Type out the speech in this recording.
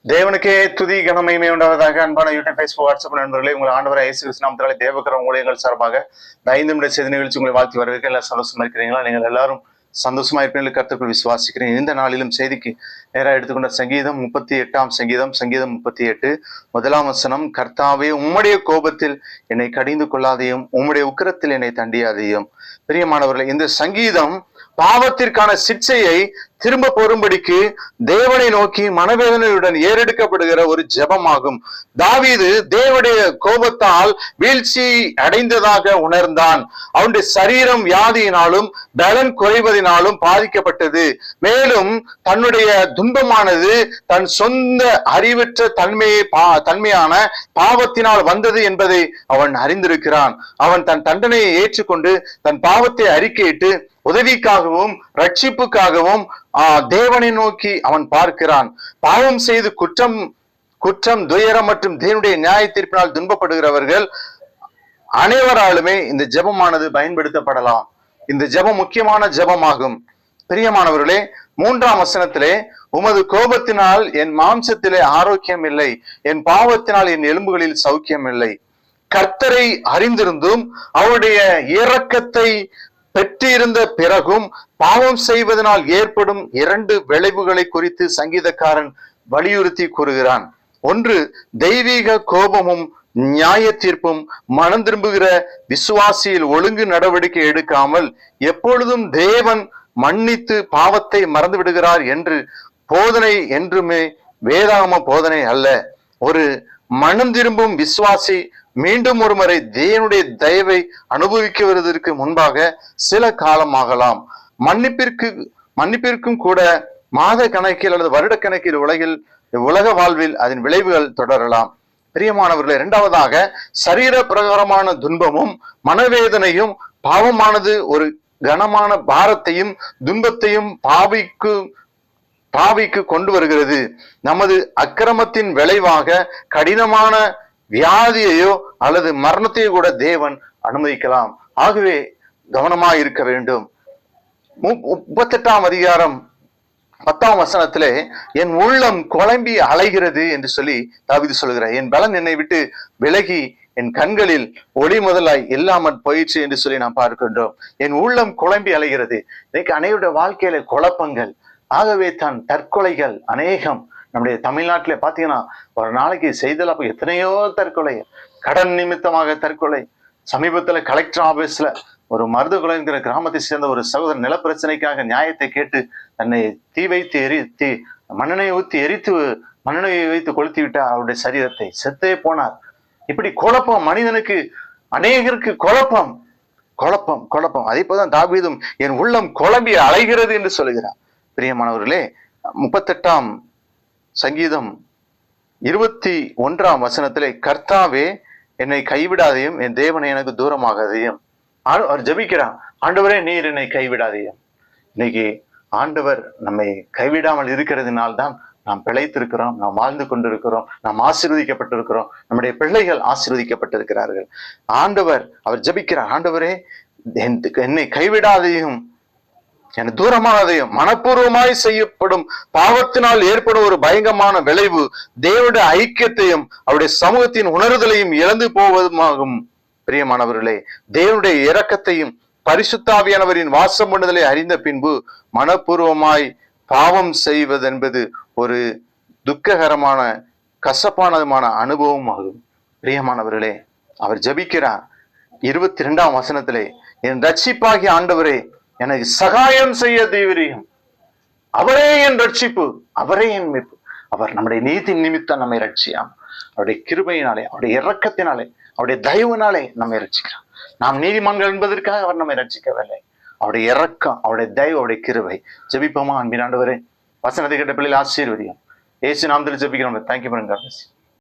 தேவனுக்கே துதி கனமகிமை உண்டாவதாக. அன்பான யூடியூப், ஃபேஸ்புக், வாட்ஸ்அப் நண்பர்களே, உங்கள் ஆண்டவராகிய இயேசு கிறிஸ்து நாமத்தினாலே தேவக்கிரம ஊழியங்கள் சார்பாக இந்த 5 நிமிட செய்தி நிகழ்ச்சி உங்களை வாழ்த்தி வரவேற்க எல்லாம் சந்தோஷமா இருக்கிறீங்களா? நீங்கள் எல்லாரும் சந்தோஷமா இருப்பீர்கள் கர்த்தருக்குள் விசுவாசிக்கிறேன். இந்த நாளிலும் செய்திக்கு நேராக எடுத்துக்கொண்ட சங்கீதம் 38ஆம் சங்கீதம் 38 முதலாம் வசனம். கர்த்தாவே, உம்முடைய கோபத்தில் என்னை கடிந்து கொள்ளாதையும், உம்முடைய உக்கிரத்தில் என்னை தண்டியாதையும். பிரியமானவர்களே, இந்த சங்கீதம் பாவத்திற்கான சிக்ஷையை திரும்ப பெறும்படிக்கு தேவனை நோக்கி மனவேதனையுடன் ஏறெடுக்கப்படுகிற ஒரு ஜெபமாகும். தாவீது தேவனுடைய கோபத்தால் வீழ்ச்சி அடைந்ததாக உணர்ந்தான். அவனுடைய சரீரம் வியாதியினாலும் பலன் குறைவதனாலும் பாதிக்கப்பட்டது. மேலும் தன்னுடைய துன்பமானது தன் சொந்த அறிவற்ற தன்மையான பாவத்தினால் வந்தது என்பதை அவன் அறிந்திருக்கிறான். அவன் தன் தண்டனையை ஏற்றுக்கொண்டு தன் பாவத்தை அறிக்கையிட்டு உதவிக்காகவும் ரட்சிப்புக்காகவும் தேவனை நோக்கி அவன் பார்க்கிறான். பாவம் செய்து குற்றம் துயரம் மற்றும் தேவனுடைய நியாய தீர்ப்பினால் துன்பப்படுகிறவர்கள் அனைவராலுமே இந்த ஜெபமானது பயன்படுத்தப்படலாம். இந்த ஜெபம் முக்கியமான ஜெபமாகும். பிரியமானவர்களே, 3ஆம் வசனத்திலே, உமது கோபத்தினால் என் மாம்சத்திலே ஆரோக்கியம் இல்லை, என் பாவத்தினால் என் எலும்புகளில் சௌக்கியம் இல்லை. கர்த்தரை அறிந்திருந்தும் அவருடைய இரக்கத்தை பெற்றிருந்த பிறகும் பாவம் செய்வதனால் ஏற்படும் 2 விளைவுகளை குறித்து சங்கீதக்காரன் வலியுறுத்தி கூறுகிறான். ஒன்று, தெய்வீக கோபமும் நியாய தீர்ப்பும். மனம் திரும்புகிற விசுவாசியில் ஒழுங்கு நடவடிக்கை எடுக்காமல் எப்பொழுதும் தேவன் மன்னித்து பாவத்தை மறந்து விடுகிறார் என்று போதனை என்றுமே வேதாகம போதனை அல்ல. ஒரு மனம் திரும்பும் விசுவாசி மீண்டும் ஒரு முறை தேவனுடைய தயவை அனுபவிக்குவதற்கு முன்பாக சில காலம் ஆகலாம். மன்னிப்பிற்கும் கூட மாத கணக்கில் அல்லது வருட கணக்கில் உலக வாழ்வில் அதன் விளைவுகள் தொடரலாம். பிரியமானவர்களே, 2வதாக, சரீர பிரகாரமான துன்பமும் மனவேதனையும் பாவமானது ஒரு கனமான பாரத்தையும் துன்பத்தையும் பாவிக்கு கொண்டு வருகிறது. நமது அக்கிரமத்தின் விளைவாக கடினமான வியாதியையோ அல்லது மரணத்தையோ கூட தேவன் அனுமதிக்கலாம். ஆகவே கவனமாக இருக்க வேண்டும். 38ஆம் அதிகாரம் 10ஆம் வசனத்திலே, என் உள்ளம் குழம்பி அலைகிறது என்று சொல்லி தாவீது சொல்கிறார். என் பலன் என்னை விட்டு விலகி என் கண்களில் ஒளி முதலாய் இல்லாமல் போயிற்று என்று சொல்லி நாம் பார்க்கின்றோம். என் உள்ளம் குழம்பி அலைகிறது. இன்னைக்கு அனைவருடைய வாழ்க்கையில குழப்பங்கள். ஆகவே தான் தற்கொலைகள் அநேகம். நம்முடைய தமிழ்நாட்டில பாத்தீங்கன்னா ஒரு நாளைக்கு செய்தல எத்தனையோ தற்கொலை, கடன் நிமித்தமாக தற்கொலை. சமீபத்துல கலெக்டர் ஆபீஸ்ல ஒரு மருதுகுலை என்கிற கிராமத்தை சேர்ந்த ஒரு சகோதரர் நிலப்பிரச்சனைக்காக நியாயத்தை கேட்டு தன்னை மண்ணெண்ணெயை வைத்து கொளுத்தி விட்டார். அவருடைய சரீரத்தை செத்தே போனார். இப்படி குழப்பம், மனிதனுக்கு அநேகருக்கு குழப்பம் குழப்பம் குழப்பம். அதே போலதான் தாவீதும் என் உள்ளம் குழம்பி அலைகிறது என்று சொல்லுகிறார். பிரியமானவர்களே, 38ஆம் சங்கீதம் 21ஆம் வசனத்திலே, கர்த்தாவே என்னை கைவிடாதையும் என் தேவனை எனக்கு தூரமாகாதையும். அவர் ஜபிக்கிறான், ஆண்டவரே நீர் என்னை கைவிடாதையும். இன்னைக்கு ஆண்டவர் நம்மை கைவிடாமல் இருக்கிறதுனால்தான் நாம் பிழைத்திருக்கிறோம், நாம் வாழ்ந்து கொண்டிருக்கிறோம், நாம் ஆசீர்வதிக்கப்பட்டிருக்கிறோம், நம்முடைய பிள்ளைகள் ஆசீர்வதிக்கப்பட்டிருக்கிறார்கள். அவர் ஜபிக்கிறார், ஆண்டவரே என்னை கைவிடாதையும் என தூரமானதையும். மனப்பூர்வமாய் செய்யப்படும் பாவத்தினால் ஏற்படும் ஒரு பயங்கரமான விளைவு தேவனுடைய ஐக்கியத்தையும் அவருடைய சமூகத்தின் உணர்தலையும் இழந்து போவதுமாகும். பிரியமானவர்களே, தேவனுடைய இரக்கத்தையும் பரிசுத்தாவியானவரின் வாசம் பண்ணுதலை அறிந்த பின்பு மனப்பூர்வமாய் பாவம் செய்வதென்பது ஒரு துக்ககரமான கசப்பானதுமான அனுபவம் ஆகும். பிரியமானவர்களே, அவர் ஜபிக்கிறார் 22ஆம் வசனத்திலே, என் ரட்சிப்பாகிய ஆண்டவரே எனக்கு சகாயம் செய்ய தீவிரியம். அவரே என் ரட்சிப்பு, அவரே என் மீட்பு. அவர் நம்முடைய நீதி நிமித்தம் நம்மை ரட்சியாம். அவருடைய கிருபையினாலே, அவருடைய இரக்கத்தினாலே, அவருடைய தயவுனாலே நம்மை ரட்சிக்கிறார். நாம் நீதிமான்கள் என்பதற்காக அவர் நம்மை ரட்சிக்கவில்லை. அவருடைய இரக்கம், அவருடைய தயவு, அவருடைய கிருபை. ஜெபிப்போமா? அன்பின் ஆண்டவரே, வசனத்தை கேட்ட பிள்ளைகள் ஆசீர்வதியும். இயேசு நாமத்தில் ஜெபிக்கிறோம். தேங்க்யூ.